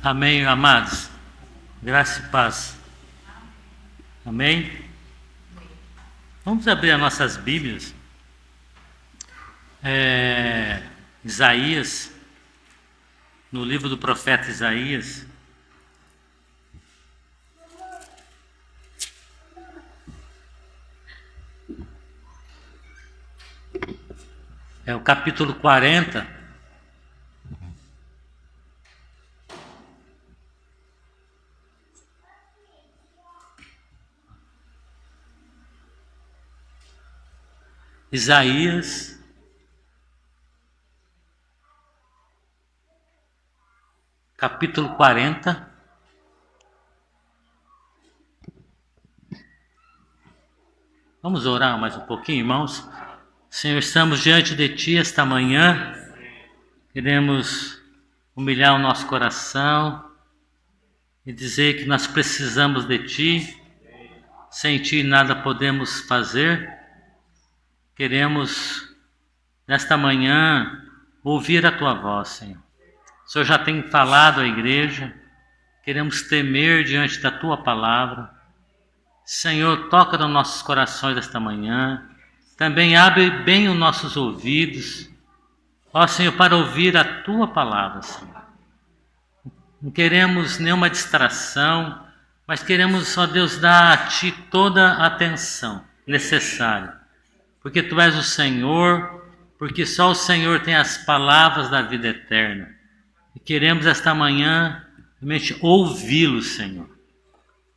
Amém, amados. Graça e paz. Amém? Vamos abrir as nossas Bíblias. Isaías, no livro do profeta Isaías. É o capítulo 40. Isaías, capítulo 40. Vamos orar mais um pouquinho, irmãos? Senhor, estamos diante de Ti esta manhã. Queremos humilhar o nosso coração e dizer que nós precisamos de Ti. Sem Ti nada podemos fazer. Queremos, nesta manhã, ouvir a Tua voz, Senhor. O Senhor já tem falado à igreja. Queremos temer diante da Tua palavra. Senhor, toca nos nossos corações esta manhã. Também abre bem os nossos ouvidos, ó Senhor, para ouvir a Tua palavra, Senhor. Não queremos nenhuma distração, mas queremos, ó Deus, dar a Ti toda a atenção necessária. Porque Tu és o Senhor, porque só o Senhor tem as palavras da vida eterna. E queremos esta manhã realmente ouvi-lo, Senhor.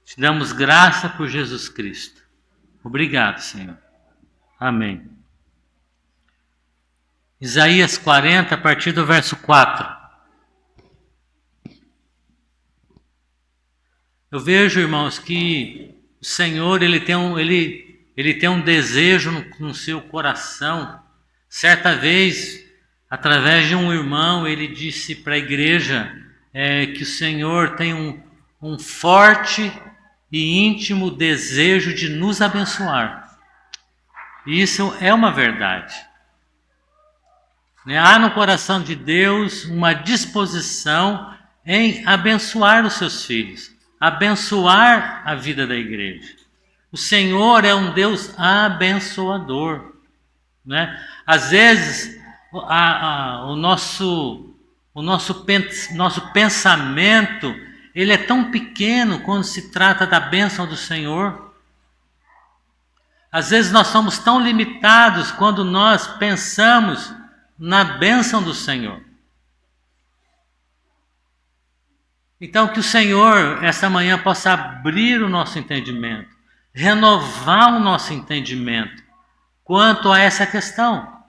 Te damos graça por Jesus Cristo. Obrigado, Senhor. Amém. Isaías 40, a partir do verso 4. Eu vejo, irmãos, que o Senhor ele tem um desejo no seu coração. Certa vez, através de um irmão, ele disse para a igreja que o Senhor tem um forte e íntimo desejo de nos abençoar. E isso é uma verdade. Há no coração de Deus uma disposição em abençoar os seus filhos, abençoar a vida da igreja. O Senhor é um Deus abençoador. Às vezes, o nosso pensamento ele é tão pequeno quando se trata da bênção do Senhor. Às vezes nós somos tão limitados quando nós pensamos na bênção do Senhor. Então que o Senhor, essa manhã, possa abrir o nosso entendimento, renovar o nosso entendimento quanto a essa questão.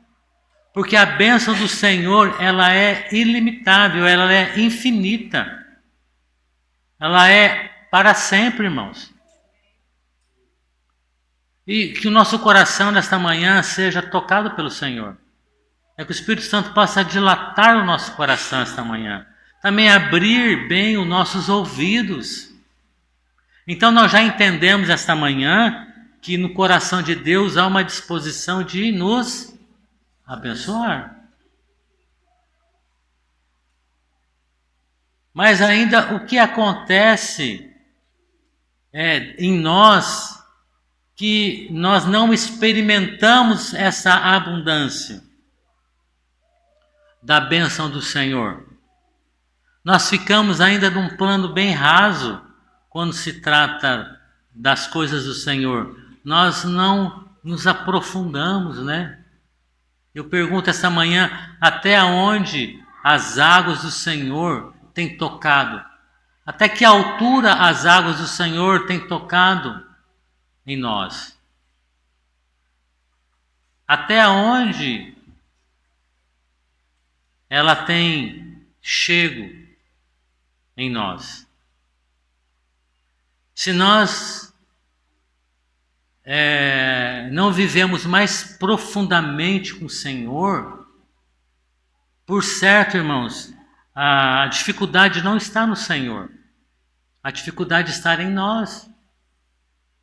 Porque a bênção do Senhor, ela é ilimitável, ela é infinita. Ela é para sempre, irmãos. E que o nosso coração nesta manhã seja tocado pelo Senhor. É que o Espírito Santo possa dilatar o nosso coração esta manhã. Também abrir bem os nossos ouvidos. Então nós já entendemos esta manhã que no coração de Deus há uma disposição de nos abençoar. Mas ainda o que acontece em nós que nós não experimentamos essa abundância da bênção do Senhor. Nós ficamos ainda num plano bem raso quando se trata das coisas do Senhor. Nós não nos aprofundamos, Eu pergunto esta manhã, até onde as águas do Senhor têm tocado? Até que altura as águas do Senhor têm tocado em nós? Até onde ela tem chego em nós? Se nós não vivemos mais profundamente com o Senhor, por certo, irmãos, a dificuldade não está no Senhor. A dificuldade está em nós.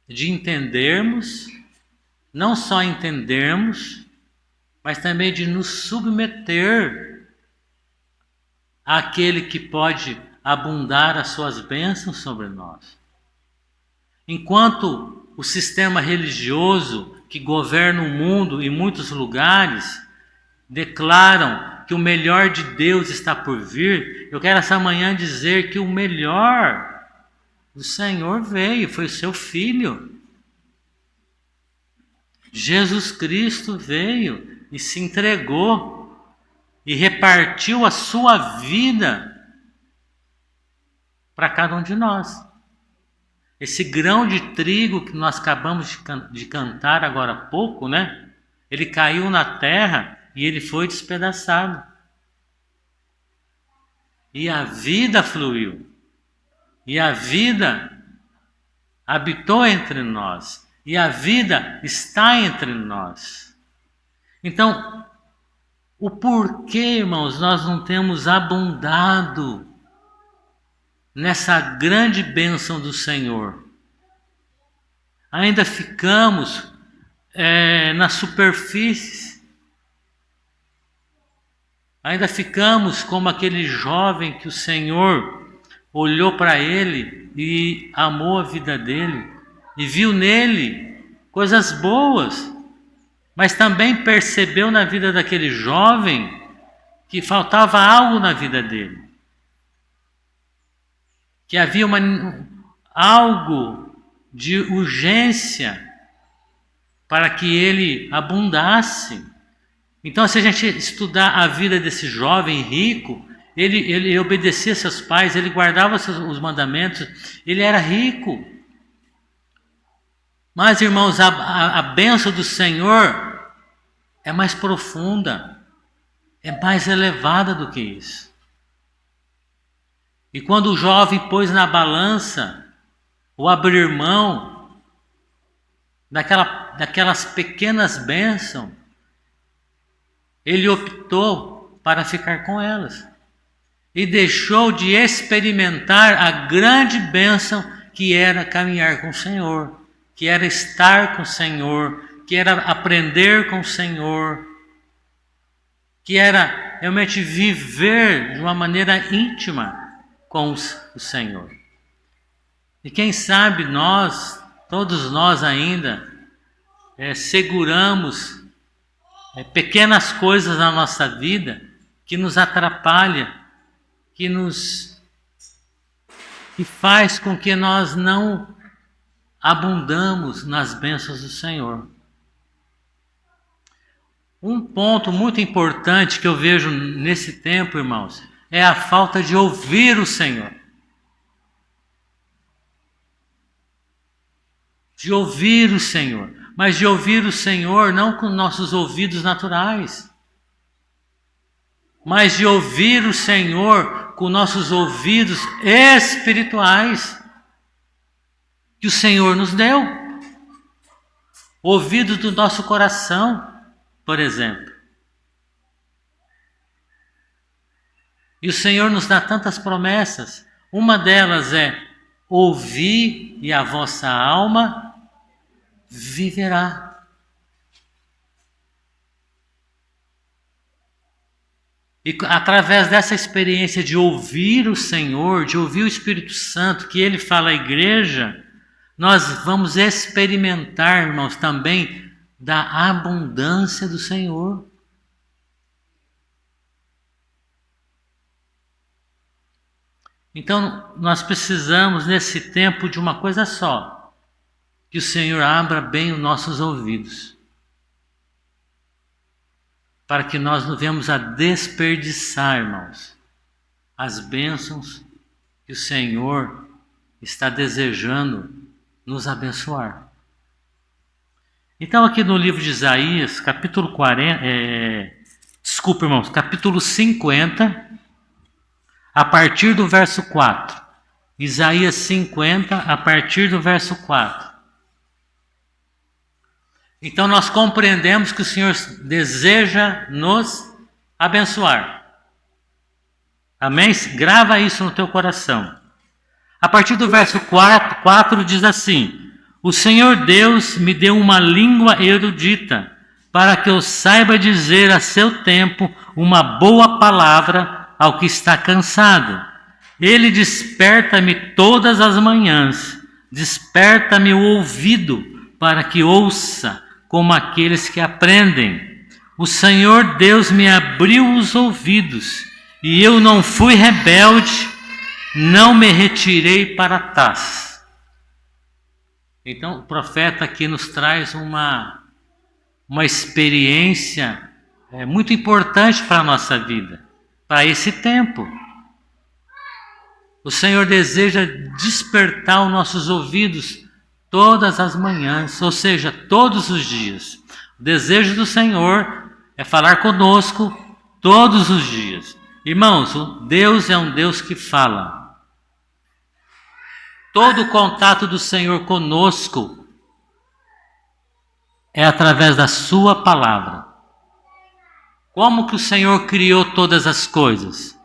De entendermos, não só entendermos, mas também de nos submeter àquele que pode abundar as suas bênçãos sobre nós. Enquanto o sistema religioso que governa o mundo em muitos lugares declaram que o melhor de Deus está por vir, eu quero essa manhã dizer que o melhor do Senhor veio, foi o seu Filho. Jesus Cristo veio e se entregou e repartiu a sua vida para cada um de nós. Esse grão de trigo que nós acabamos de cantar agora há pouco, né? Ele caiu na terra e ele foi despedaçado. E a vida fluiu. E a vida habitou entre nós. E a vida está entre nós. Então, o porquê, irmãos, nós não temos abundado nessa grande bênção do Senhor? Ainda ficamos na superfície. Ainda ficamos como aquele jovem que o Senhor olhou para ele e amou a vida dele e viu nele coisas boas, mas também percebeu na vida daquele jovem que faltava algo na vida dele, que havia algo de urgência para que ele abundasse. Então, se a gente estudar a vida desse jovem rico, ele obedecia seus pais, ele guardava os mandamentos, ele era rico. Mas, irmãos, a bênção do Senhor é mais profunda, é mais elevada do que isso. E quando o jovem pôs na balança o abrir mão daquelas pequenas bênçãos, ele optou para ficar com elas. E deixou de experimentar a grande bênção que era caminhar com o Senhor, que era estar com o Senhor, que era aprender com o Senhor, que era realmente viver de uma maneira íntima com o Senhor. E quem sabe todos nós ainda, seguramos pequenas coisas na nossa vida que nos atrapalham, que faz com que nós não abundamos nas bênçãos do Senhor. Um ponto muito importante que eu vejo nesse tempo, irmãos, é a falta de ouvir o Senhor. De ouvir o Senhor. Mas de ouvir o Senhor não com nossos ouvidos naturais, mas de ouvir o Senhor com nossos ouvidos espirituais, que o Senhor nos deu. Ouvidos do nosso coração, por exemplo. E o Senhor nos dá tantas promessas. Uma delas é: ouvi e a vossa alma viverá. E através dessa experiência de ouvir o Senhor, de ouvir o Espírito Santo, que Ele fala à igreja, nós vamos experimentar, irmãos, também da abundância do Senhor. Então, nós precisamos, nesse tempo, de uma coisa só: que o Senhor abra bem os nossos ouvidos, para que nós não venhamos a desperdiçar, irmãos, as bênçãos que o Senhor está desejando nos abençoar. Então, aqui no livro de Isaías, capítulo 50, a partir do verso 4. Isaías 50, a partir do verso 4. Então nós compreendemos que o Senhor deseja nos abençoar. Amém? Grava isso no teu coração. A partir do verso 4 diz assim: o Senhor Deus me deu uma língua erudita, para que eu saiba dizer a seu tempo uma boa palavra ao que está cansado. Ele desperta-me todas as manhãs, desperta-me o ouvido para que ouça como aqueles que aprendem. O Senhor Deus me abriu os ouvidos e eu não fui rebelde, não me retirei para trás. Então o profeta aqui nos traz uma experiência muito importante para a nossa vida, para esse tempo. O Senhor deseja despertar os nossos ouvidos todas as manhãs, ou seja, todos os dias. O desejo do Senhor é falar conosco todos os dias. Irmãos, Deus é um Deus que fala. Todo o contato do Senhor conosco é através da sua palavra. Como que o Senhor criou todas as coisas?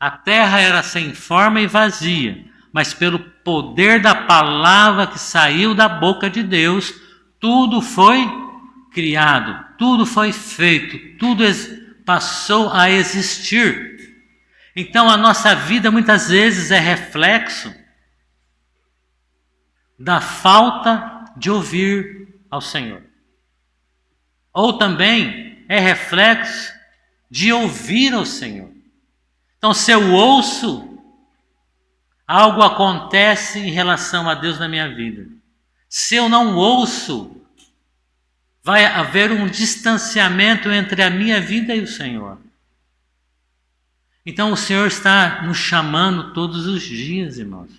A terra era sem forma e vazia, mas pelo poder da palavra que saiu da boca de Deus, tudo foi criado, tudo foi feito, tudo passou a existir. Então a nossa vida muitas vezes é reflexo da falta de ouvir ao Senhor. Ou também é reflexo de ouvir ao Senhor. Então, se eu ouço, algo acontece em relação a Deus na minha vida. Se eu não ouço, vai haver um distanciamento entre a minha vida e o Senhor. Então, o Senhor está nos chamando todos os dias, irmãos.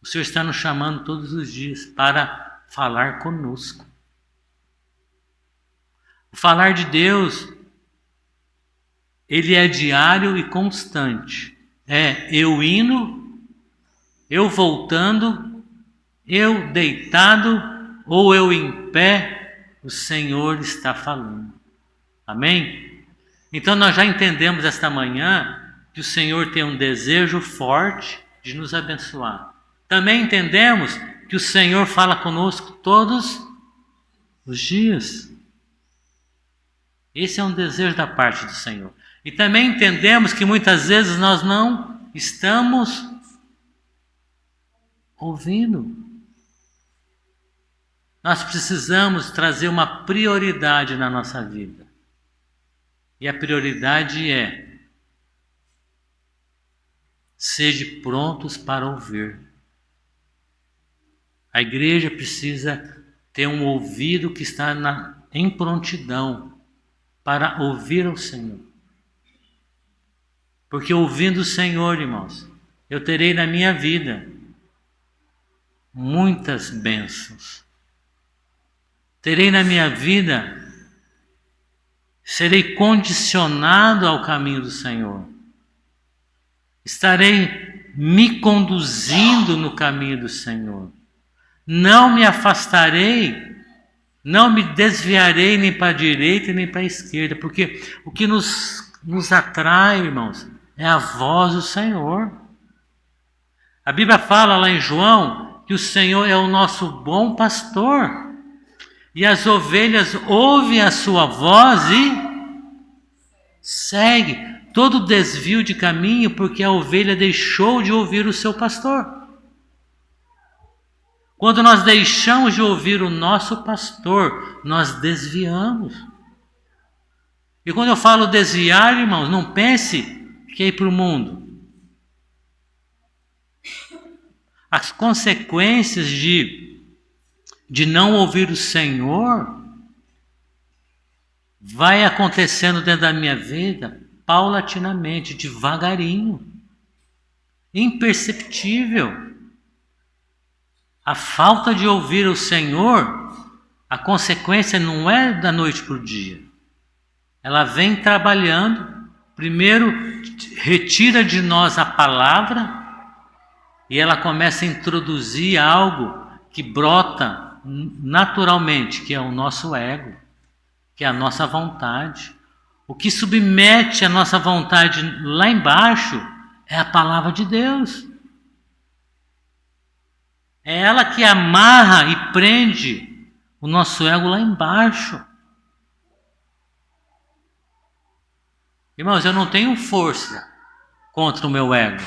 O Senhor está nos chamando todos os dias para falar conosco. O falar de Deus, ele é diário e constante. É eu indo, eu voltando, eu deitado ou eu em pé, o Senhor está falando. Amém? Então nós já entendemos esta manhã que o Senhor tem um desejo forte de nos abençoar. Também entendemos que o Senhor fala conosco todos os dias. Esse é um desejo da parte do Senhor. E também entendemos que muitas vezes nós não estamos ouvindo. Nós precisamos trazer uma prioridade na nossa vida. E a prioridade é: sede prontos para ouvir. A igreja precisa ter um ouvido que está em prontidão para ouvir o Senhor. Porque ouvindo o Senhor, irmãos, eu terei na minha vida muitas bênçãos. Terei na minha vida, serei condicionado ao caminho do Senhor. Estarei me conduzindo no caminho do Senhor. Não me afastarei, não me desviarei nem para a direita nem para a esquerda, porque o que nos atrai, irmãos, é a voz do Senhor. A Bíblia fala lá em João que o Senhor é o nosso bom pastor e as ovelhas ouvem a sua voz e segue todo desvio de caminho porque a ovelha deixou de ouvir o seu pastor. Quando nós deixamos de ouvir o nosso pastor, nós desviamos. E quando eu falo desviar, irmãos, não pense que é ir para o mundo. As consequências de não ouvir o Senhor vai acontecendo dentro da minha vida paulatinamente, devagarinho, imperceptível. A falta de ouvir o Senhor, a consequência não é da noite para o dia. Ela vem trabalhando. Primeiro, retira de nós a palavra e ela começa a introduzir algo que brota naturalmente, que é o nosso ego, que é a nossa vontade. O que submete a nossa vontade lá embaixo é a palavra de Deus. É ela que amarra e prende o nosso ego lá embaixo. Irmãos, eu não tenho força contra o meu ego.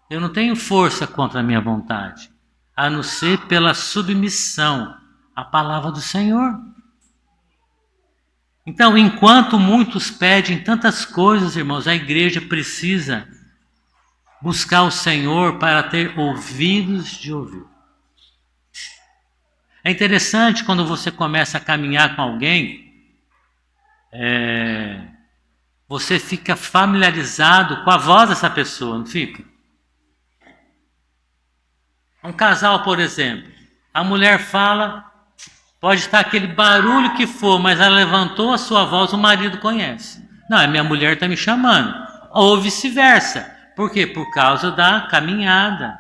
Eu não tenho força contra a minha vontade, a não ser pela submissão à palavra do Senhor. Então, enquanto muitos pedem tantas coisas, irmãos, a igreja precisa buscar o Senhor para ter ouvidos de ouvir. É interessante quando você começa a caminhar com alguém, você fica familiarizado com a voz dessa pessoa, não fica? Um casal, por exemplo, a mulher fala, pode estar aquele barulho que for, mas ela levantou a sua voz, o marido conhece. Não, a minha mulher está me chamando. Ou vice-versa. Por quê? Por causa da caminhada.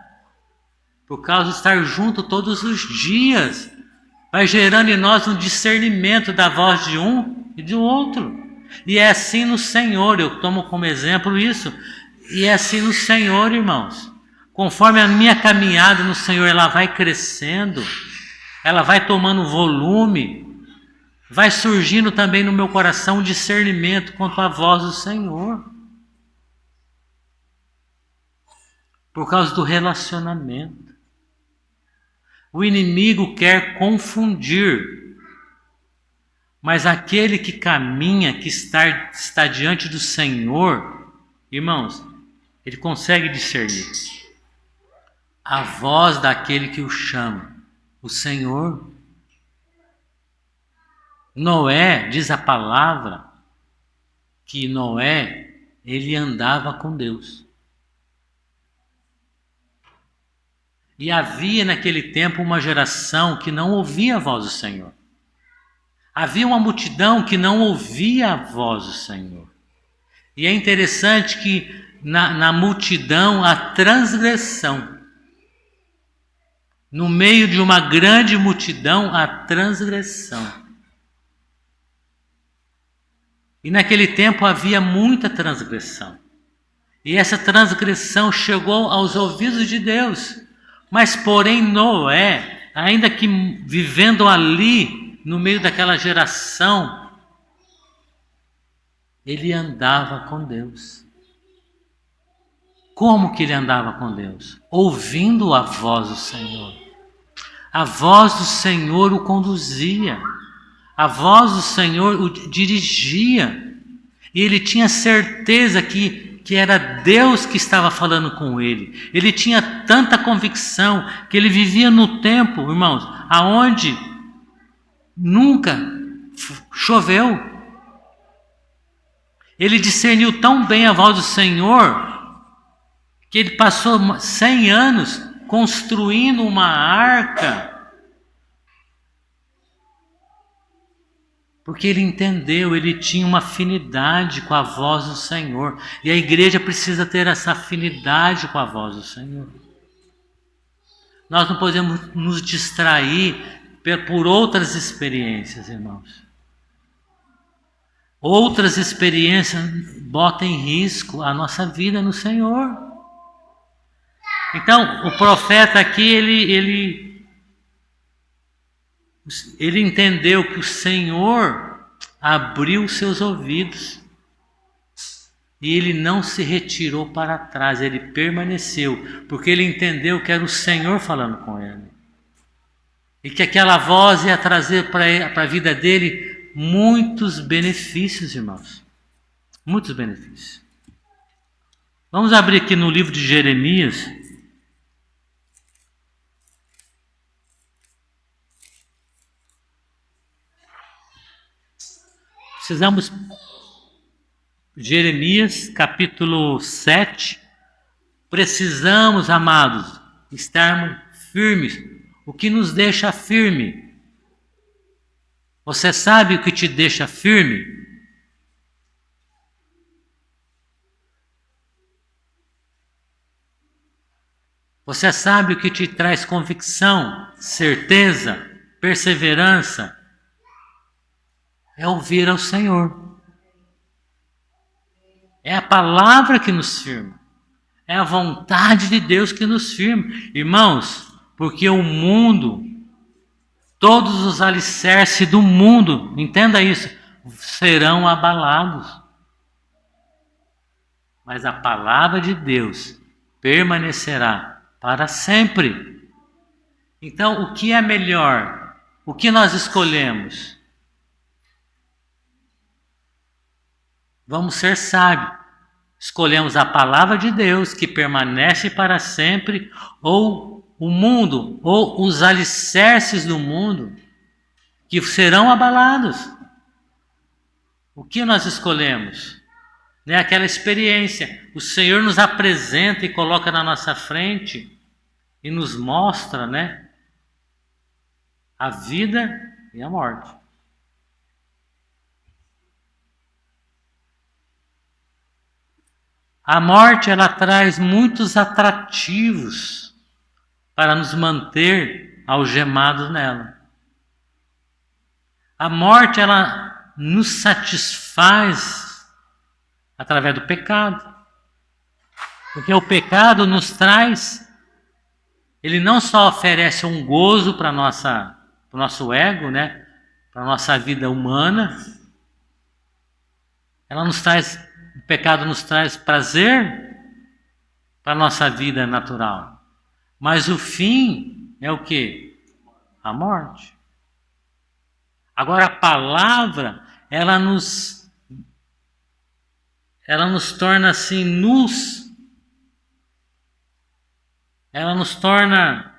Por causa de estar junto todos os dias. Vai gerando em nós um discernimento da voz de um e do outro. E é assim no Senhor, eu tomo como exemplo isso. E é assim no Senhor, irmãos. Conforme a minha caminhada no Senhor, ela vai crescendo, ela vai tomando volume, vai surgindo também no meu coração um discernimento quanto à voz do Senhor. Por causa do relacionamento. O inimigo quer confundir, mas aquele que caminha, que está diante do Senhor, irmãos, ele consegue discernir a voz daquele que o chama, o Senhor. Noé, diz a palavra, que Noé, ele andava com Deus. E havia naquele tempo uma geração que não ouvia a voz do Senhor. Havia uma multidão que não ouvia a voz do Senhor. E é interessante que na multidão há transgressão. No meio de uma grande multidão há transgressão. E naquele tempo havia muita transgressão. E essa transgressão chegou aos ouvidos de Deus. Mas porém Noé, ainda que vivendo ali, no meio daquela geração, ele andava com Deus. Como que ele andava com Deus? Ouvindo a voz do Senhor. A voz do Senhor o conduzia. A voz do Senhor o dirigia. E ele tinha certeza que era Deus que estava falando com ele. Ele tinha tanta convicção que ele vivia no tempo, irmãos, aonde nunca choveu. Ele discerniu tão bem a voz do Senhor que ele passou 100 anos construindo uma arca. Porque ele entendeu, ele tinha uma afinidade com a voz do Senhor. E a igreja precisa ter essa afinidade com a voz do Senhor. Nós não podemos nos distrair por outras experiências, irmãos. Outras experiências botam em risco a nossa vida no Senhor. Então, o profeta aqui, ele entendeu que o Senhor abriu seus ouvidos e ele não se retirou para trás, ele permaneceu, porque ele entendeu que era o Senhor falando com ele e que aquela voz ia trazer para a vida dele muitos benefícios, irmãos, muitos benefícios. Vamos abrir aqui no livro de Jeremias. Precisamos, Jeremias capítulo 7, precisamos, amados, estarmos firmes. O que nos deixa firme? Você sabe o que te deixa firme? Você sabe o que te traz convicção, certeza, perseverança? É ouvir ao Senhor. É a palavra que nos firma. É a vontade de Deus que nos firma. Irmãos, porque o mundo, todos os alicerces do mundo, entenda isso, serão abalados. mas a palavra de Deus permanecerá para sempre. Então, o que é melhor? O que nós escolhemos? Vamos ser sábios. Escolhemos a palavra de Deus que permanece para sempre, ou o mundo, ou os alicerces do mundo que serão abalados. O que nós escolhemos? Né? Aquela experiência. O Senhor nos apresenta e coloca na nossa frente e nos mostra, né, a vida e a morte. A morte, ela traz muitos atrativos para nos manter algemados nela. A morte, ela nos satisfaz através do pecado. Porque o pecado nos traz, ele não só oferece um gozo para o nosso ego, né, para a nossa vida humana, o pecado nos traz prazer para a nossa vida natural. Mas o fim é o quê? A morte. Agora a palavra, ela nos torna assim nus. Ela nos torna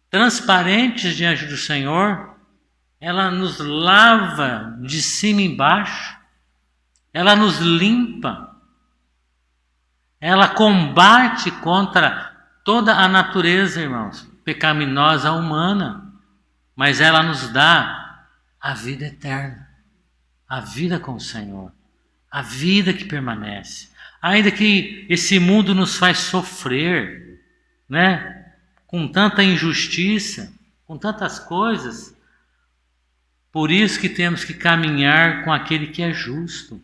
transparentes diante do Senhor. Ela nos lava de cima embaixo. Ela nos limpa. Ela combate contra toda a natureza, irmãos, pecaminosa humana. Mas ela nos dá a vida eterna, a vida com o Senhor, a vida que permanece. Ainda que esse mundo nos faz sofrer, né, com tanta injustiça, com tantas coisas, por isso que temos que caminhar com aquele que é justo,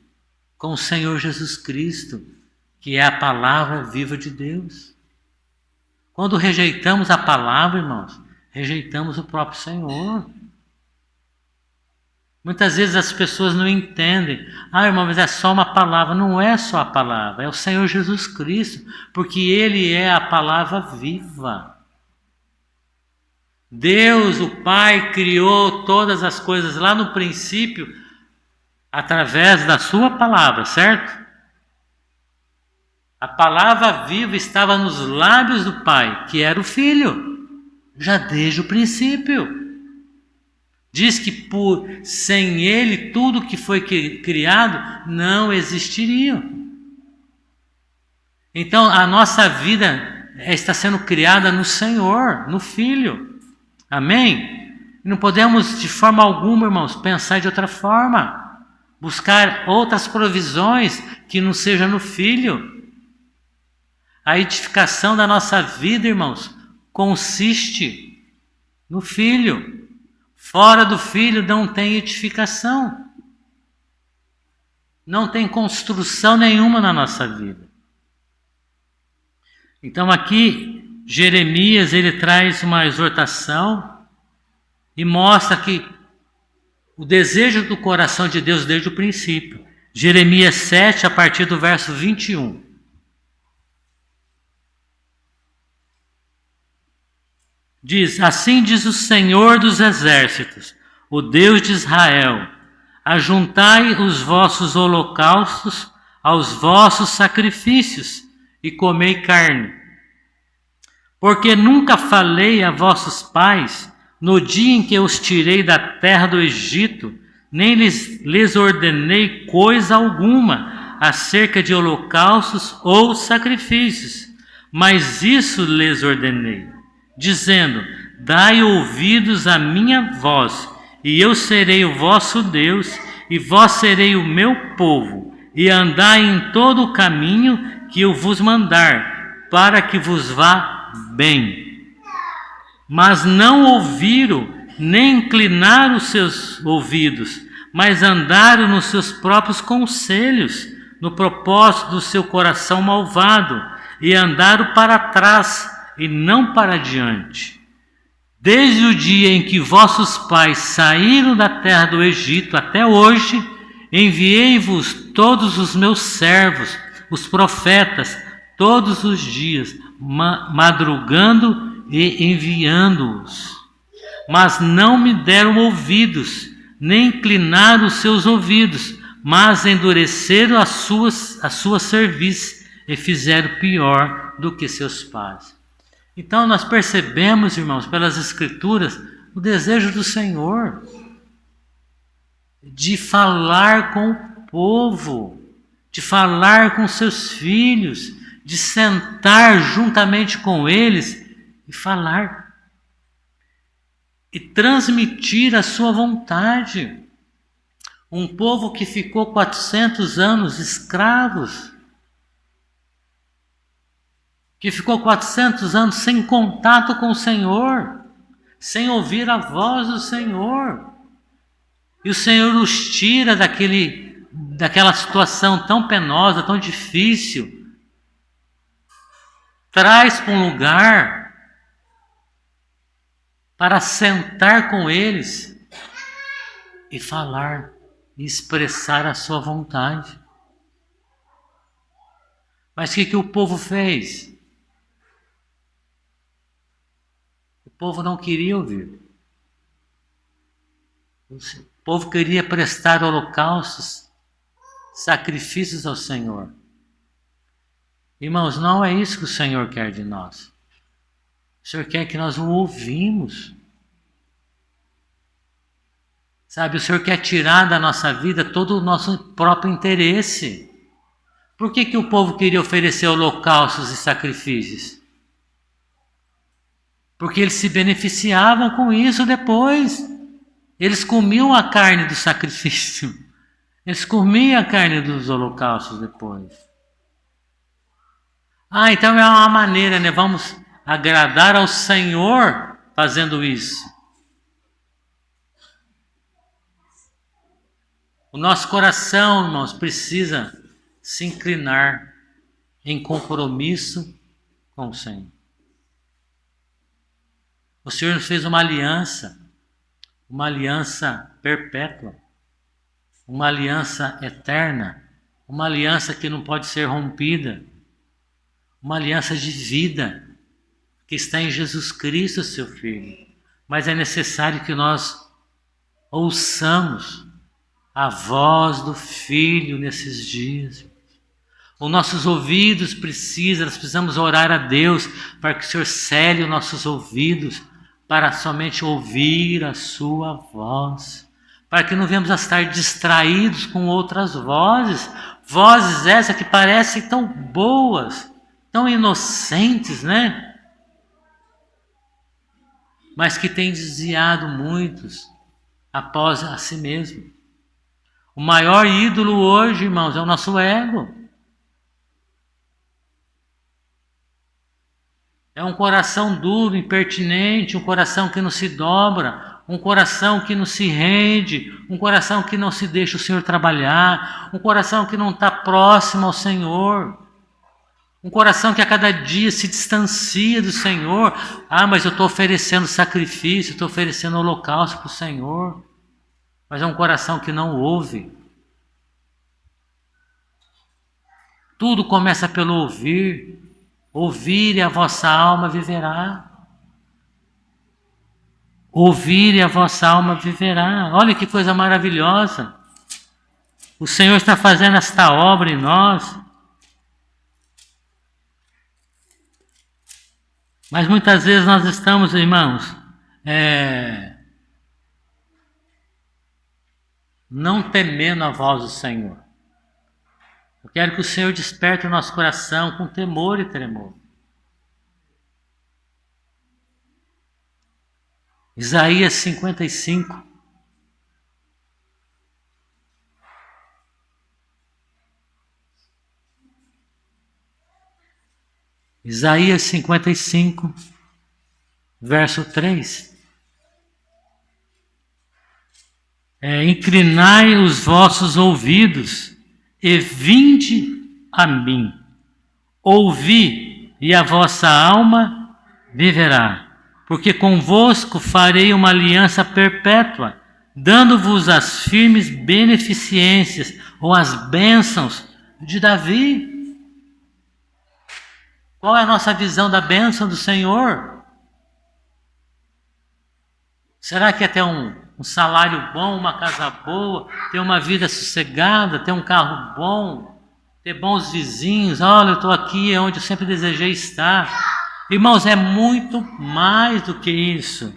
com o Senhor Jesus Cristo, que é a palavra viva de Deus. Quando rejeitamos a palavra, irmãos, rejeitamos o próprio Senhor. Muitas vezes as pessoas não entendem. Irmão, mas é só uma palavra. Não é só a palavra, é o Senhor Jesus Cristo, porque Ele é a palavra viva. Deus, o Pai, criou todas as coisas lá no princípio, através da sua palavra, certo? A palavra viva estava nos lábios do Pai, que era o Filho, já desde o princípio. Diz que sem Ele, tudo que foi criado não existiria. Então, a nossa vida está sendo criada no Senhor, no Filho. Amém? Não podemos, de forma alguma, irmãos, pensar de outra forma. Buscar outras provisões que não sejam no Filho. A edificação da nossa vida, irmãos, consiste no Filho. Fora do Filho não tem edificação. Não tem construção nenhuma na nossa vida. Então aqui, Jeremias, ele traz uma exortação e mostra que o desejo do coração de Deus desde o princípio. Jeremias 7, a partir do verso 21. Diz: assim diz o Senhor dos exércitos, o Deus de Israel: ajuntai os vossos holocaustos aos vossos sacrifícios e comei carne. Porque nunca falei a vossos pais no dia em que eu os tirei da terra do Egito, nem lhes ordenei coisa alguma acerca de holocaustos ou sacrifícios, mas isso lhes ordenei, dizendo: dai ouvidos à minha voz, e eu serei o vosso Deus, e vós serei o meu povo, e andai em todo o caminho que eu vos mandar, para que vos vá bem. Mas não ouviram, nem inclinaram os seus ouvidos, mas andaram nos seus próprios conselhos, no propósito do seu coração malvado, e andaram para trás e não para diante. Desde o dia em que vossos pais saíram da terra do Egito até hoje, enviei-vos todos os meus servos os profetas todos os dias, madrugando e enviando-os. Mas não me deram ouvidos, nem inclinaram os seus ouvidos, mas endureceram a sua cerviz e fizeram pior do que seus pais. Então nós percebemos, irmãos, pelas Escrituras, o desejo do Senhor de falar com o povo, de falar com seus filhos, de sentar juntamente com eles e falar e transmitir a sua vontade. Um povo que ficou 400 anos escravos, que ficou 400 anos sem contato com o Senhor, sem ouvir a voz do Senhor. E o Senhor os tira daquela situação tão penosa, tão difícil, traz para um lugar para sentar com eles e falar e expressar a sua vontade. Mas o que o povo fez? O povo não queria ouvir. O povo queria prestar holocaustos, sacrifícios ao Senhor. Irmãos, não é isso que o Senhor quer de nós. O Senhor quer que nós o ouvimos. Sabe, o Senhor quer tirar da nossa vida todo o nosso próprio interesse. Por que o povo queria oferecer holocaustos e sacrifícios? Porque eles se beneficiavam com isso depois. Eles comiam a carne do sacrifício. Eles comiam a carne dos holocaustos depois. Então é uma maneira, né? Vamos agradar ao Senhor fazendo isso. O nosso coração, irmãos, precisa se inclinar em compromisso com o Senhor. O Senhor nos fez uma aliança perpétua, uma aliança eterna, uma aliança que não pode ser rompida, uma aliança de vida que está em Jesus Cristo, seu Filho. Mas é necessário que nós ouçamos a voz do Filho nesses dias. Os nossos ouvidos nós precisamos orar a Deus para que o Senhor cele os nossos ouvidos para somente ouvir a sua voz, para que não venhamos a estar distraídos com outras vozes, vozes essas que parecem tão boas, tão inocentes, né? Mas que têm desviado muitos após a si mesmo. O maior ídolo hoje, irmãos, é o nosso ego. É um coração duro, impertinente, um coração que não se dobra, um coração que não se rende, um coração que não se deixa o Senhor trabalhar, um coração que não está próximo ao Senhor, um coração que a cada dia se distancia do Senhor. Mas eu estou oferecendo sacrifício, estou oferecendo holocausto para o Senhor, mas é um coração que não ouve. Tudo começa pelo ouvir. Ouvir e a vossa alma viverá. Ouvir e a vossa alma viverá. Olha que coisa maravilhosa. O Senhor está fazendo esta obra em nós. Mas muitas vezes nós estamos, irmãos, não temendo a voz do Senhor. Eu quero que o Senhor desperte o nosso coração com temor e tremor. Isaías 55. Isaías 55, verso 3. Inclinai os vossos ouvidos e vinde a mim. Ouvi, e a vossa alma viverá. Porque convosco farei uma aliança perpétua, dando-vos as firmes beneficências ou as bênçãos de Davi. Qual é a nossa visão da bênção do Senhor? Será que é ter um salário bom, uma casa boa, ter uma vida sossegada, ter um carro bom, ter bons vizinhos? Olha, eu estou aqui onde eu sempre desejei estar. Irmãos, é muito mais do que isso.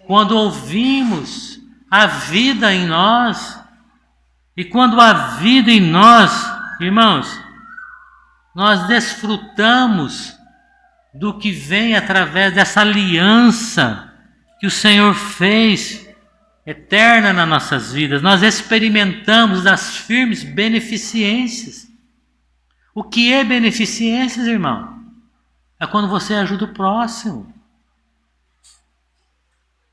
Quando ouvimos a vida em nós, e quando a vida em nós, irmãos, nós desfrutamos do que vem através dessa aliança que o Senhor fez eterna nas nossas vidas. Nós experimentamos das firmes beneficências. O que é beneficências, irmão? É quando você ajuda o próximo.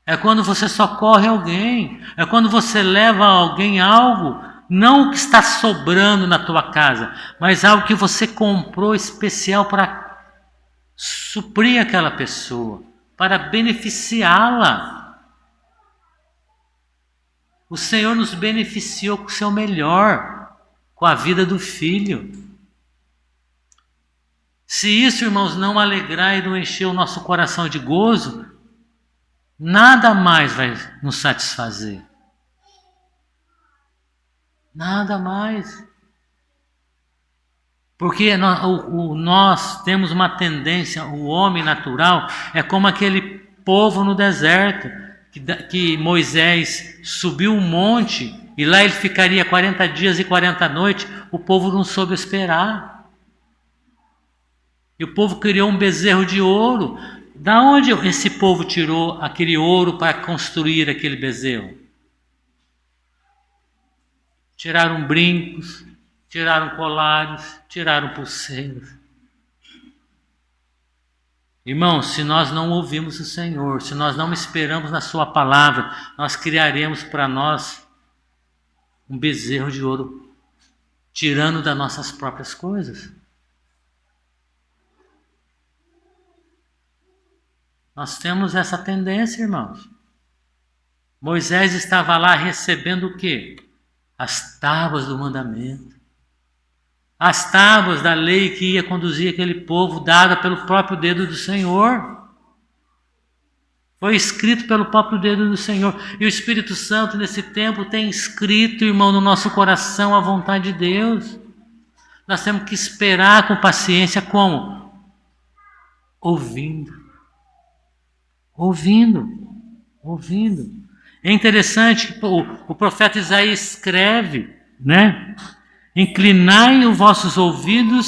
É quando você socorre alguém. É quando você leva a alguém algo, não o que está sobrando na tua casa, mas algo que você comprou especial para suprir aquela pessoa, para beneficiá-la. O Senhor nos beneficiou com o seu melhor, com a vida do filho. Se isso, irmãos, não alegrar e não encher o nosso coração de gozo, nada mais vai nos satisfazer. Nada mais. Porque nós temos uma tendência, o homem natural é como aquele povo no deserto, que Moisés subiu um monte e lá ele ficaria 40 dias e 40 noites, o povo não soube esperar. E o povo criou um bezerro de ouro. Da onde esse povo tirou aquele ouro para construir aquele bezerro? Tiraram brincos, tiraram colares, tiraram pulseiras. Irmãos, se nós não ouvimos o Senhor, se nós não esperamos na sua palavra, nós criaremos para nós um bezerro de ouro, tirando das nossas próprias coisas. Nós temos essa tendência, irmãos. Moisés estava lá recebendo o quê? As tábuas do mandamento. As tábuas da lei que ia conduzir aquele povo, dada pelo próprio dedo do Senhor. Foi escrito pelo próprio dedo do Senhor. E o Espírito Santo, nesse tempo, tem escrito, irmão, no nosso coração a vontade de Deus. Nós temos que esperar com paciência, como? Ouvindo. É interessante que o profeta Isaías escreve, né? Inclinai os vossos ouvidos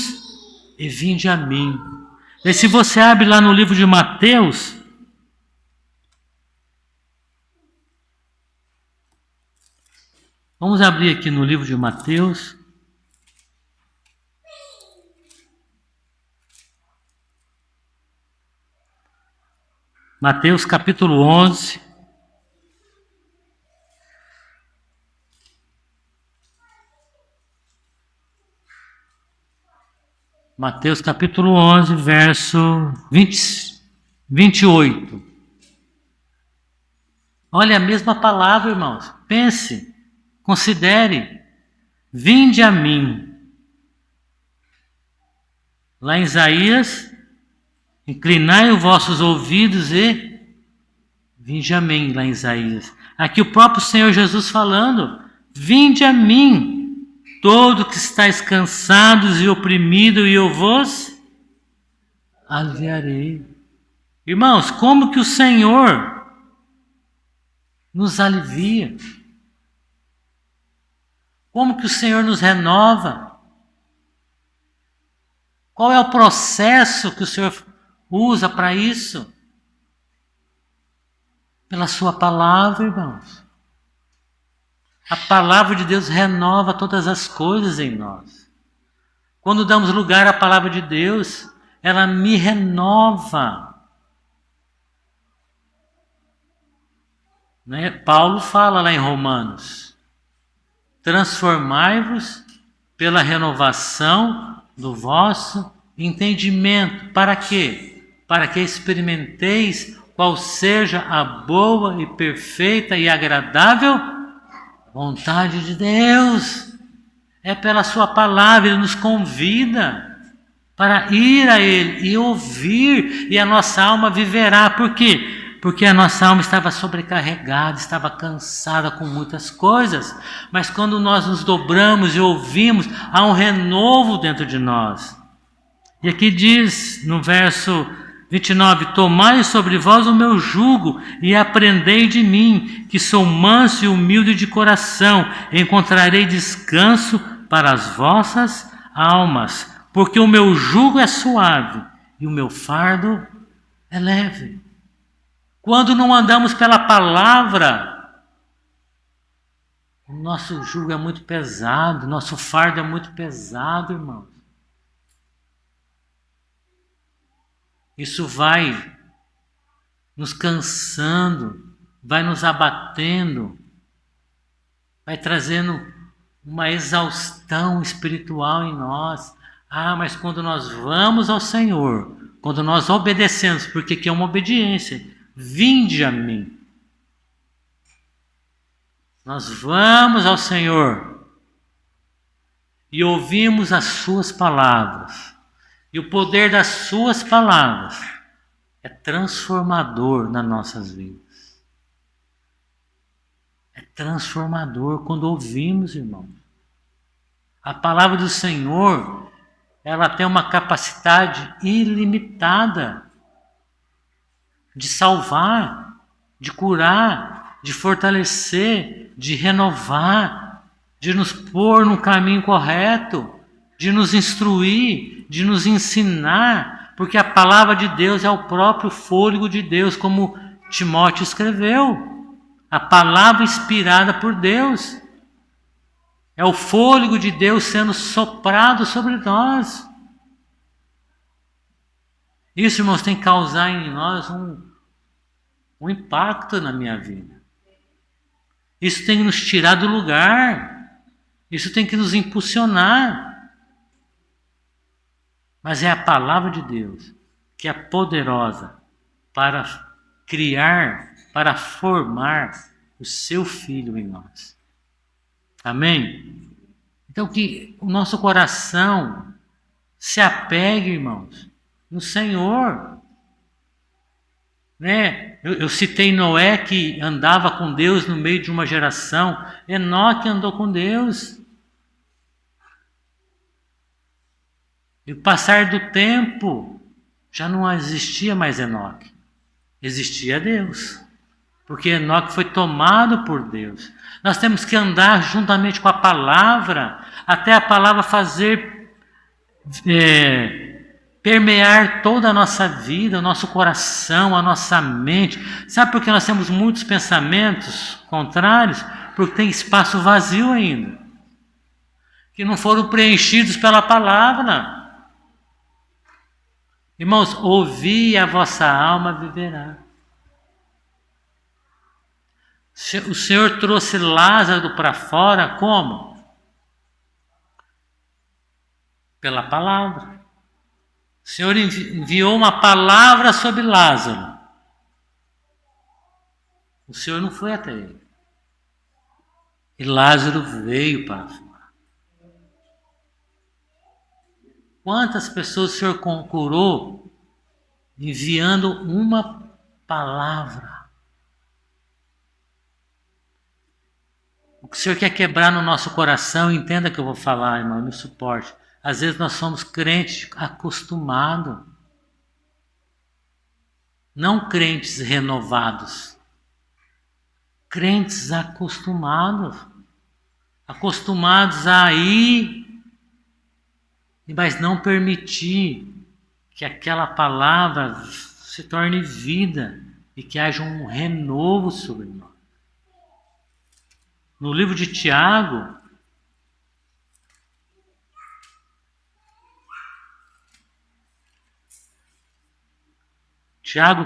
e vinde a mim. E se você abre lá no livro de Mateus, vamos abrir aqui no livro de Mateus. Mateus capítulo 11. Mateus capítulo 11, verso 28. Olha a mesma palavra, irmãos. Pense, considere. Vinde a mim. Lá em Isaías, inclinai os vossos ouvidos e vinde a mim, lá em Isaías. Aqui o próprio Senhor Jesus falando, vinde a mim, todo que estáis cansados e oprimidos, e eu vos aliviarei. Irmãos, como que o Senhor nos alivia? Como que o Senhor nos renova? Qual é o processo que o Senhor usa para isso? Pela sua palavra, irmãos. A palavra de Deus renova todas as coisas em nós. Quando damos lugar à palavra de Deus, ela me renova. Né? Paulo fala lá em Romanos, transformai-vos pela renovação do vosso entendimento. Para quê? Para que experimenteis qual seja a boa e perfeita e agradável vontade de Deus. É pela sua palavra, Ele nos convida. para ir a Ele e ouvir, e a nossa alma viverá. Por quê? Porque a nossa alma estava sobrecarregada, estava cansada com muitas coisas. Mas quando nós nos dobramos e ouvimos, há um renovo dentro de nós. E aqui diz no verso 29, tomai sobre vós o meu jugo e aprendei de mim, que sou manso e humilde de coração, encontrarei descanso para as vossas almas, porque o meu jugo é suave e o meu fardo é leve. Quando não andamos pela palavra, o nosso jugo é muito pesado, nosso fardo é muito pesado, irmãos. Isso vai nos cansando, vai nos abatendo, vai trazendo uma exaustão espiritual em nós. Mas quando nós vamos ao Senhor, quando nós obedecemos, porque aqui é uma obediência, vinde a mim. Nós vamos ao Senhor e ouvimos as suas palavras. E o poder das suas palavras é transformador nas nossas vidas. É transformador quando ouvimos, irmão. A palavra do Senhor, ela tem uma capacidade ilimitada de salvar, de curar, de fortalecer, de renovar, de nos pôr no caminho correto, de nos instruir, de nos ensinar, porque a palavra de Deus é o próprio fôlego de Deus, como Timóteo escreveu. A palavra inspirada por Deus é o fôlego de Deus sendo soprado sobre nós. Isso, irmãos, tem que causar em nós um impacto na minha vida. Isso tem que nos tirar do lugar. Isso tem que nos impulsionar. Mas é a palavra de Deus que é poderosa para criar, para formar o seu Filho em nós. Amém? Então que o nosso coração se apegue, irmãos, no Senhor. Né? Eu citei Noé, que andava com Deus no meio de uma geração. Enoque andou com Deus. E o passar do tempo, já não existia mais Enoque. Existia Deus. Porque Enoque foi tomado por Deus. Nós temos que andar juntamente com a palavra, até a palavra fazer permear toda a nossa vida, o nosso coração, a nossa mente. Sabe por que nós temos muitos pensamentos contrários? Porque tem espaço vazio ainda, que não foram preenchidos pela palavra. Irmãos, ouvi e a vossa alma viverá. O Senhor trouxe Lázaro para fora como? Pela palavra. O Senhor enviou uma palavra sobre Lázaro. O Senhor não foi até ele. E Lázaro veio para fora. Quantas pessoas o Senhor curou enviando uma palavra? O que o Senhor quer quebrar no nosso coração, entenda que eu vou falar, irmão, me suporte. Às vezes nós somos crentes acostumados, não crentes renovados, crentes acostumados a ir, mas não permitir que aquela palavra se torne vida e que haja um renovo sobre nós. No livro de Tiago,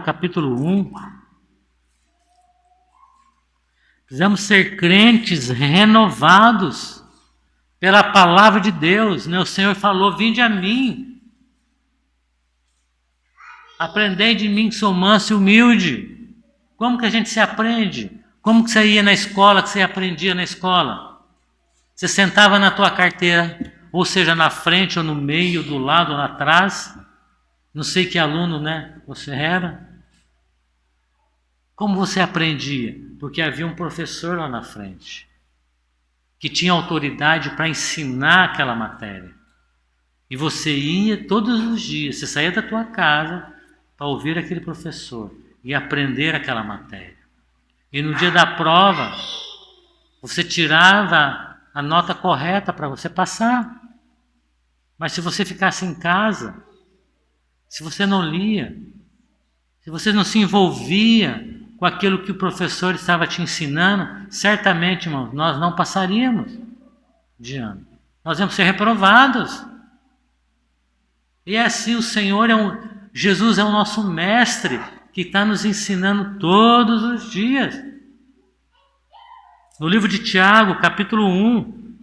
capítulo 1, precisamos ser crentes renovados pela palavra de Deus, né? O Senhor falou, vinde a mim. Aprendei de mim que sou manso e humilde. Como que a gente se aprende? Como que você ia na escola, que você aprendia na escola? Você sentava na tua carteira, ou seja, na frente, ou no meio, do lado, ou atrás. Não sei que aluno, né, você era. Como você aprendia? Porque havia um professor lá na frente, que tinha autoridade para ensinar aquela matéria. E você ia todos os dias, você saía da tua casa para ouvir aquele professor e aprender aquela matéria. E no dia da prova, você tirava a nota correta para você passar. Mas se você ficasse em casa, se você não lia, se você não se envolvia com aquilo que o professor estava te ensinando, certamente, irmãos, nós não passaríamos de ano. Nós íamos ser reprovados. E é assim, o Senhor Jesus é o nosso mestre, que está nos ensinando todos os dias. No livro de Tiago, capítulo 1,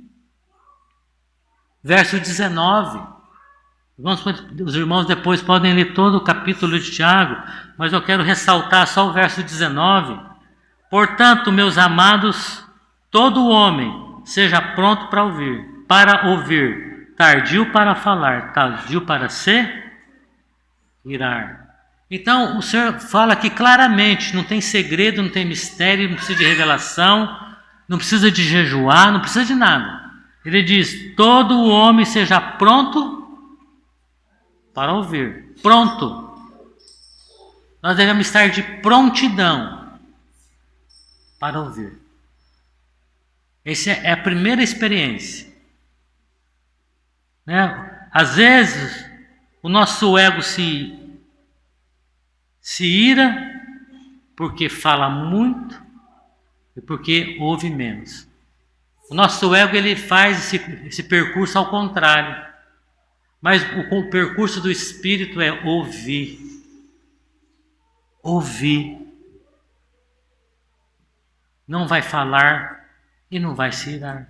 verso 19. Os irmãos depois podem ler todo o capítulo de Tiago, mas eu quero ressaltar só o verso 19. Portanto, meus amados, todo homem seja pronto para ouvir, tardio para falar, tardio para se irar. Então, o Senhor fala aqui claramente, não tem segredo, não tem mistério, não precisa de revelação, não precisa de jejuar, não precisa de nada. Ele diz, todo homem seja pronto para ouvir. Pronto. Nós devemos estar de prontidão para ouvir. Essa é a primeira experiência. Né? Às vezes, o nosso ego se ira porque fala muito e porque ouve menos. O nosso ego ele faz esse percurso ao contrário. Mas o percurso do Espírito é ouvir. Ouvir. Não vai falar e não vai se irar.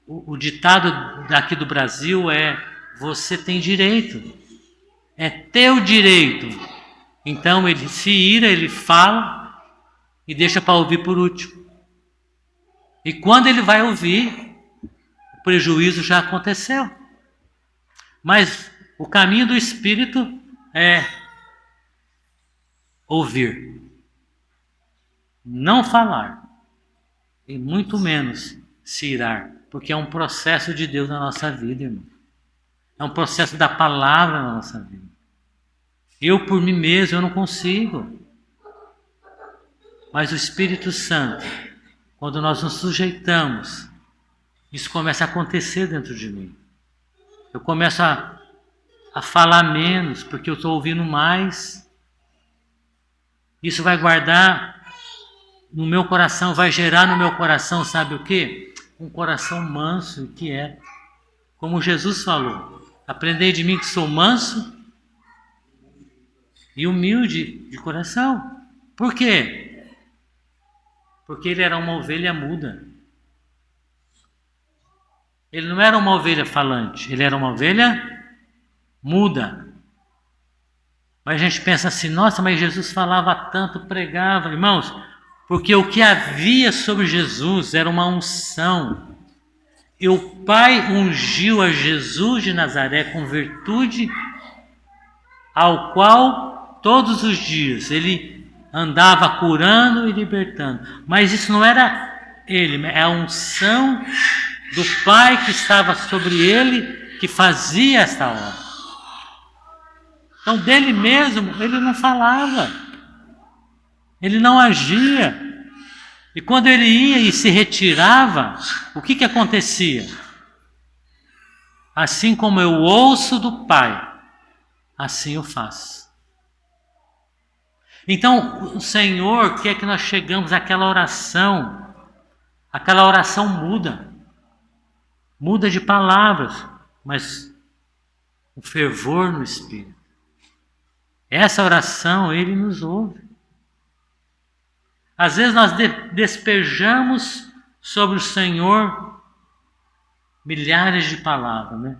O ditado daqui do Brasil é: você tem direito. É teu direito. Então ele se ira, ele fala e deixa para ouvir por último. E quando ele vai ouvir, o prejuízo já aconteceu. Mas o caminho do Espírito é ouvir, não falar, e muito menos se irar, porque é um processo de Deus na nossa vida, irmão. É um processo da palavra na nossa vida. Eu por mim mesmo, eu não consigo. Mas o Espírito Santo, quando nós nos sujeitamos, isso começa a acontecer dentro de mim. Eu começo a falar menos, porque eu estou ouvindo mais. Isso vai guardar no meu coração, vai gerar no meu coração, sabe o quê? Um coração manso e quieto. Como Jesus falou, aprendei de mim que sou manso e humilde de coração. Por quê? Porque ele era uma ovelha muda. Ele não era uma ovelha falante, ele era uma ovelha muda. Mas a gente pensa assim, nossa, mas Jesus falava tanto, pregava. Irmãos, porque o que havia sobre Jesus era uma unção. E o Pai ungiu a Jesus de Nazaré com virtude, ao qual todos os dias ele andava curando e libertando. Mas isso não era ele, é a unção do Pai que estava sobre ele, que fazia esta obra. Então dele mesmo ele não falava, ele não agia. E quando ele ia e se retirava, o que acontecia? Assim como eu ouço do Pai, assim eu faço. Então o Senhor quer que nós chegamos àquela oração muda de palavras, mas o fervor no Espírito. Essa oração ele nos ouve. Às vezes nós despejamos sobre o Senhor milhares de palavras, né?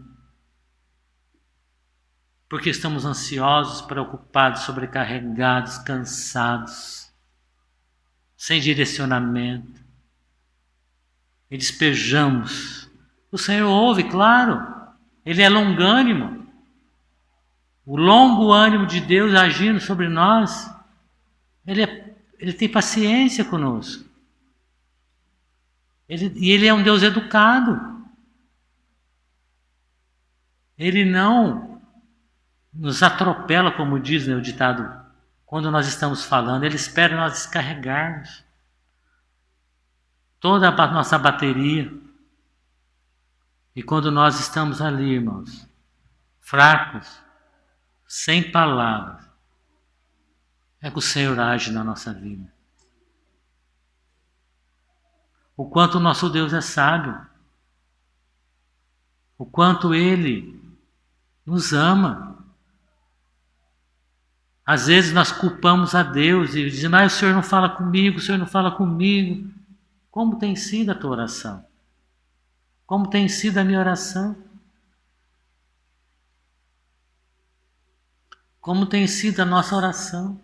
Porque estamos ansiosos, preocupados, sobrecarregados, cansados, sem direcionamento. e despejamos. O Senhor ouve, claro, Ele é longânimo. O longo ânimo de Deus agindo sobre nós, Ele tem paciência conosco. Ele é um Deus educado. Ele não nos atropela, como diz, né, o ditado, quando nós estamos falando. Ele espera nós descarregarmos toda a nossa bateria. E quando nós estamos ali, irmãos, fracos, sem palavras, é que o Senhor age na nossa vida. O quanto o nosso Deus é sábio. O quanto Ele nos ama. Às vezes nós culpamos a Deus e dizemos, o Senhor não fala comigo, o Senhor não fala comigo. Como tem sido a tua oração? Como tem sido a minha oração? Como tem sido a nossa oração?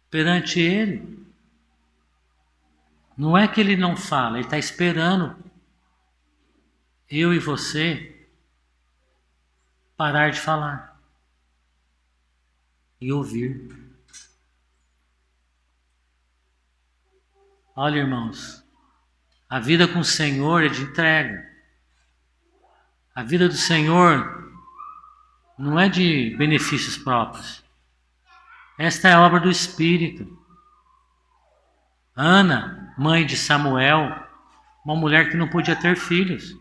Perante Ele. Não é que Ele não fala, Ele está esperando eu e você parar de falar e ouvir. Olha, irmãos, a vida com o Senhor é de entrega. A vida do Senhor não é de benefícios próprios. Esta é a obra do Espírito. Ana, mãe de Samuel, uma mulher que não podia ter filhos.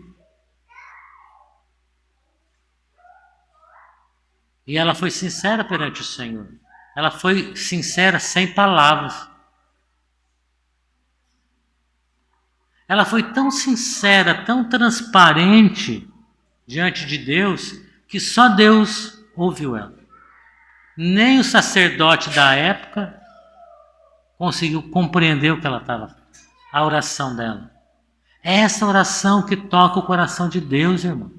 E ela foi sincera perante o Senhor. Ela foi sincera sem palavras. Ela foi tão sincera, tão transparente diante de Deus, que só Deus ouviu ela. Nem o sacerdote da época conseguiu compreender o que ela estava, a oração dela. É essa oração que toca o coração de Deus, irmão.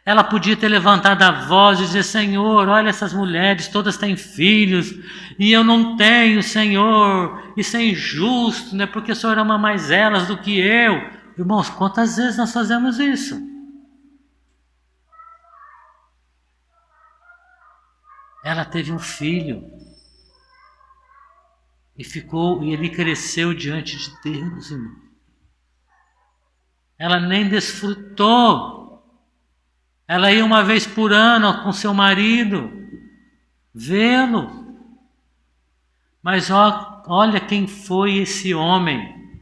Ela podia ter levantado a voz e dizer, Senhor, olha essas mulheres, todas têm filhos, e eu não tenho, Senhor, isso é injusto, né? Porque o Senhor ama mais elas do que eu. Irmãos, quantas vezes nós fazemos isso? Ela teve um filho, e ele cresceu diante de Deus, irmão. Ela nem desfrutou. Ela ia uma vez por ano com seu marido, vê-lo. Mas olha quem foi esse homem.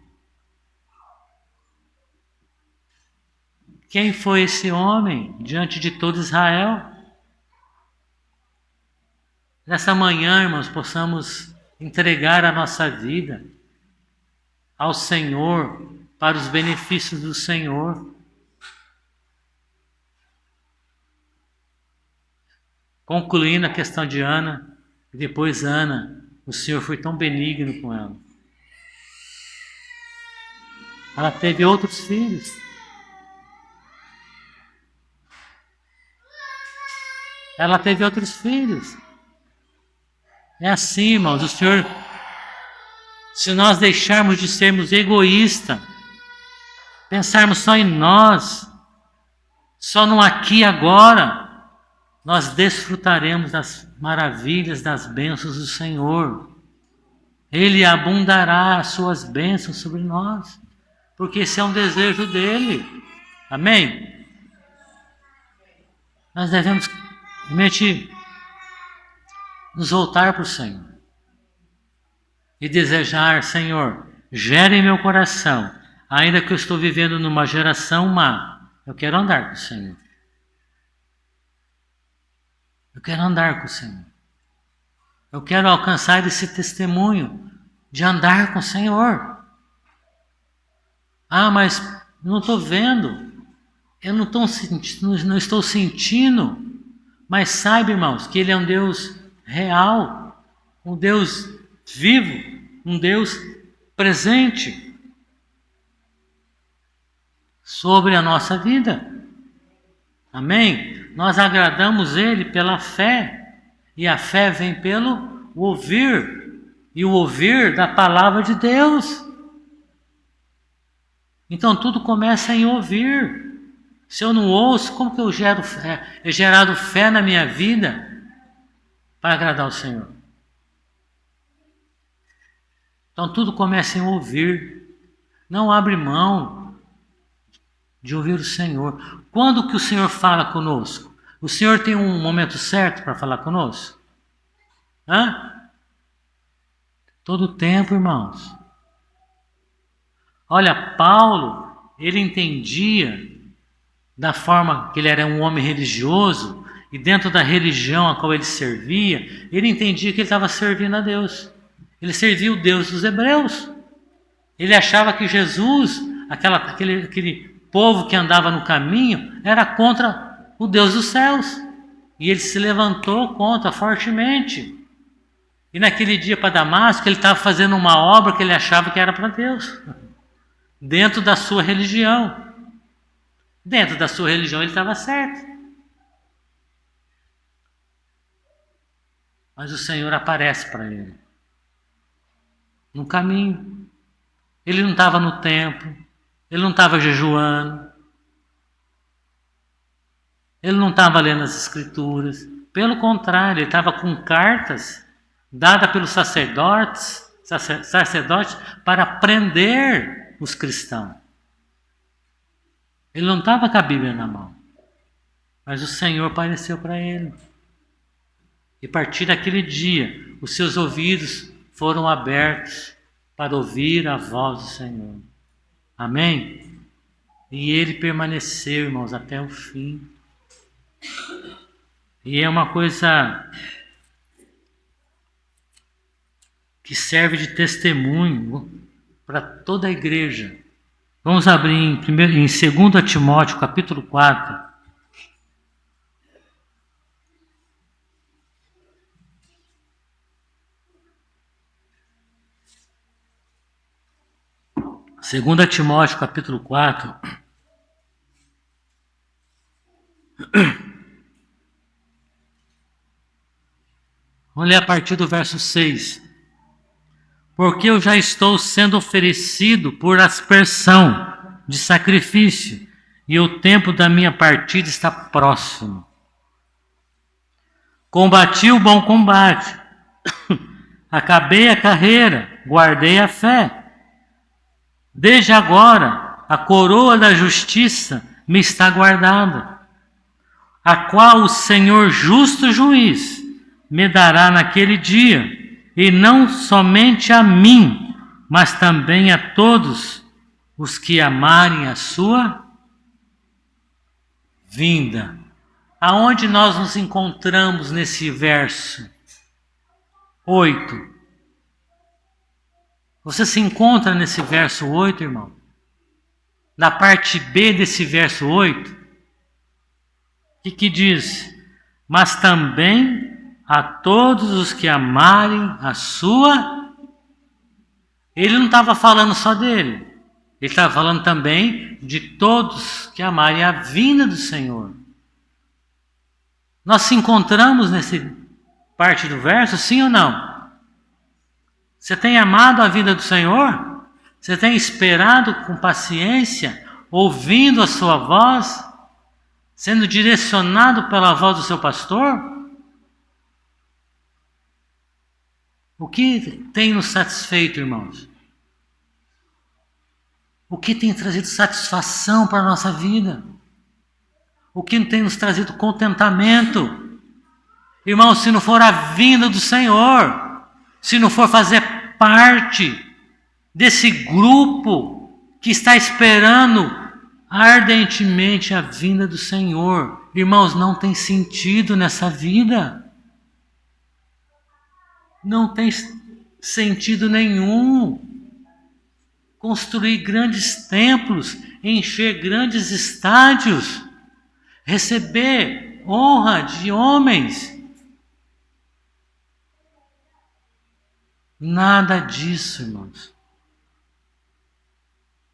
Quem foi esse homem diante de todo Israel? Nessa manhã, irmãos, possamos entregar a nossa vida ao Senhor, para os benefícios do Senhor. Concluindo a questão de Ana, e depois Ana, o Senhor foi tão benigno com ela. Ela teve outros filhos. Ela teve outros filhos. É assim, irmãos, o Senhor, se nós deixarmos de sermos egoístas, pensarmos só em nós, só no aqui e agora, nós desfrutaremos das maravilhas, das bênçãos do Senhor. Ele abundará as suas bênçãos sobre nós, porque esse é um desejo dele. Amém? Nós devemos realmente nos voltar para o Senhor e desejar, Senhor, gere em meu coração, ainda que eu estou vivendo numa geração má, eu quero andar com o Senhor. Eu quero andar com o Senhor. Eu quero alcançar esse testemunho de andar com o Senhor. Ah, mas não estou vendo. Eu não estou sentindo. Mas saiba, irmãos, que Ele é um Deus real, um Deus vivo, um Deus presente sobre a nossa vida. Amém? Nós agradamos Ele pela fé, e a fé vem pelo ouvir, e o ouvir da palavra de Deus. Então tudo começa em ouvir. Se eu não ouço, como que eu gero fé? É gerado fé na minha vida para agradar o Senhor. Então tudo começa em ouvir. Não abre mão de ouvir o Senhor. Quando que o Senhor fala conosco? O Senhor tem um momento certo para falar conosco? Todo tempo, irmãos. Olha, Paulo, ele entendia da forma que ele era um homem religioso, e dentro da religião a qual ele servia, ele entendia que ele estava servindo a Deus. Ele servia o Deus dos hebreus. Ele achava que Jesus, aquele povo que andava no caminho, era contra o Deus dos céus. E ele se levantou contra fortemente. E naquele dia para Damasco, ele estava fazendo uma obra que ele achava que era para Deus. Dentro da sua religião. Dentro da sua religião ele estava certo. Mas o Senhor aparece para ele. No caminho. Ele não estava no templo. Ele não estava jejuando. Ele não estava lendo as Escrituras. Pelo contrário, ele estava com cartas dadas pelos sacerdotes para prender os cristãos. Ele não estava com a Bíblia na mão. Mas o Senhor apareceu para ele. E a partir daquele dia, os seus ouvidos foram abertos para ouvir a voz do Senhor. Amém? E ele permaneceu, irmãos, até o fim. E é uma coisa que serve de testemunho para toda a igreja. Vamos abrir em 2 Timóteo, capítulo 4. Segunda Timóteo, capítulo 4. Vamos ler a partir do verso 6. Porque eu já estou sendo oferecido por aspersão de sacrifício, e o tempo da minha partida está próximo. Combati o bom combate, acabei a carreira, guardei a fé. Desde agora, a coroa da justiça me está guardada, a qual o Senhor justo juiz me dará naquele dia, e não somente a mim, mas também a todos os que amarem a sua vinda. Aonde nós nos encontramos nesse verso 8? Você se encontra nesse verso 8, irmão? Na parte B desse verso 8? O que diz? Mas também a todos os que amarem a sua... Ele não estava falando só dele. Ele estava falando também de todos que amarem a vinda do Senhor. Nós se encontramos nessa parte do verso, sim ou não? Você tem amado a vinda do Senhor? Você tem esperado com paciência, ouvindo a sua voz, sendo direcionado pela voz do seu pastor? O que tem nos satisfeito, irmãos? O que tem trazido satisfação para a nossa vida? O que tem nos trazido contentamento? Irmãos, se não for a vinda do Senhor, se não for fazer parte desse grupo que está esperando ardentemente a vinda do Senhor, irmãos, não tem sentido nessa vida. Não tem sentido nenhum construir grandes templos, encher grandes estádios, receber honra de homens. Nada disso, irmãos.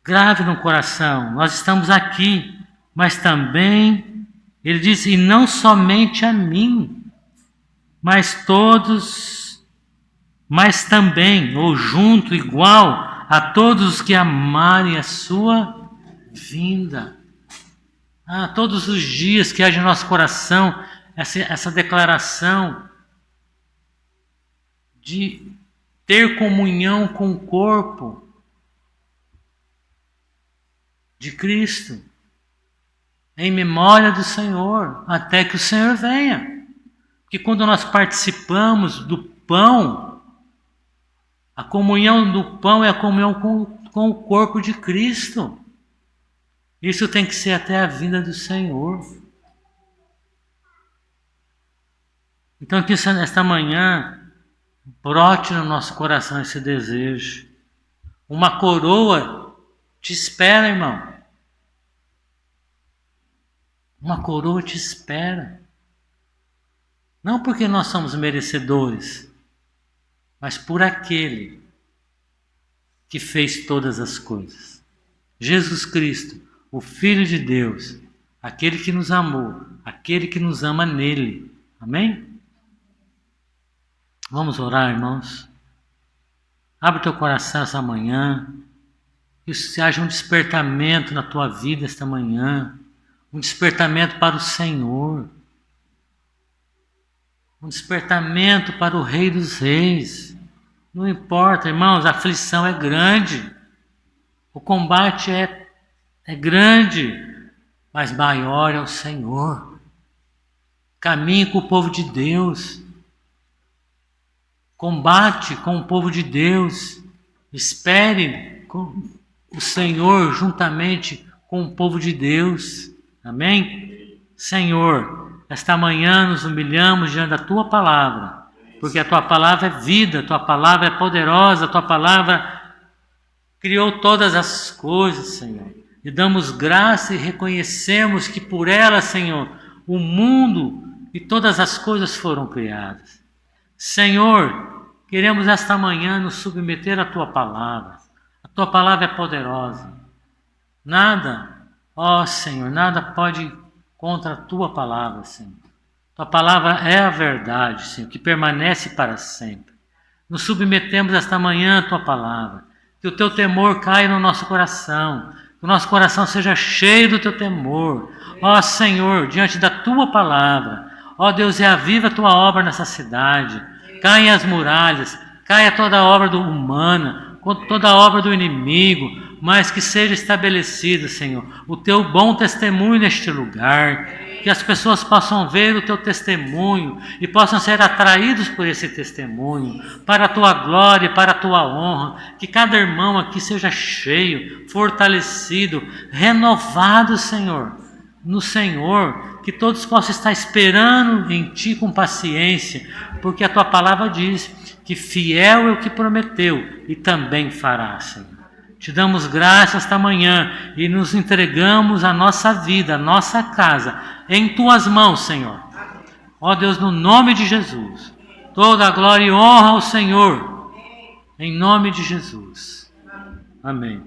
Grave no coração, nós estamos aqui, mas também, ele diz, e não somente a mim, mas mas também, ou junto, igual, a todos os que amarem a sua vinda. Todos os dias que haja em nosso coração essa declaração de ter comunhão com o corpo de Cristo, em memória do Senhor, até que o Senhor venha. Porque quando nós participamos do pão, a comunhão do pão é a comunhão com o corpo de Cristo. Isso tem que ser até a vinda do Senhor. Então que esta manhã brote no nosso coração esse desejo. Uma coroa te espera, irmão. Uma coroa te espera. Não porque nós somos merecedores, mas por aquele que fez todas as coisas. Jesus Cristo, o Filho de Deus, aquele que nos amou, aquele que nos ama nele. Amém? Vamos orar, irmãos. Abre teu coração essa manhã. Que haja um despertamento na tua vida esta manhã. Um despertamento para o Senhor. Um despertamento para o Rei dos Reis. Não importa, irmãos, a aflição é grande. O combate é grande, mas maior é o Senhor. Caminhe com o povo de Deus. Combate com o povo de Deus. Espere com o Senhor juntamente com o povo de Deus. Amém? Senhor, esta manhã nos humilhamos diante da Tua palavra, porque a Tua palavra é vida, a Tua palavra é poderosa, a Tua palavra criou todas as coisas, Senhor. E damos graça e reconhecemos que por ela, Senhor, o mundo e todas as coisas foram criadas. Senhor, queremos esta manhã nos submeter à Tua palavra. A Tua palavra é poderosa. Nada, ó Senhor, nada pode ir contra a Tua palavra, Senhor. Tua palavra é a verdade, Senhor, que permanece para sempre. Nos submetemos esta manhã à Tua palavra. Que o Teu temor caia no nosso coração. Que o nosso coração seja cheio do Teu temor. Ó Senhor, diante da Tua palavra. Ó Deus, reaviva a Tua obra nessa cidade. Caia as muralhas. Caia toda a obra humana. Toda a obra do inimigo. Mas que seja estabelecido, Senhor, o Teu bom testemunho neste lugar. Que as pessoas possam ver o Teu testemunho e possam ser atraídos por esse testemunho, para a Tua glória e para a Tua honra. Que cada irmão aqui seja cheio, fortalecido, renovado, Senhor, no Senhor. Que todos possam estar esperando em Ti com paciência, porque a Tua palavra diz que fiel é o que prometeu e também fará, Senhor. Te damos graças esta manhã e nos entregamos a nossa vida, a nossa casa, em Tuas mãos, Senhor. Ó Deus, no nome de Jesus, toda a glória e honra ao Senhor, em nome de Jesus. Amém.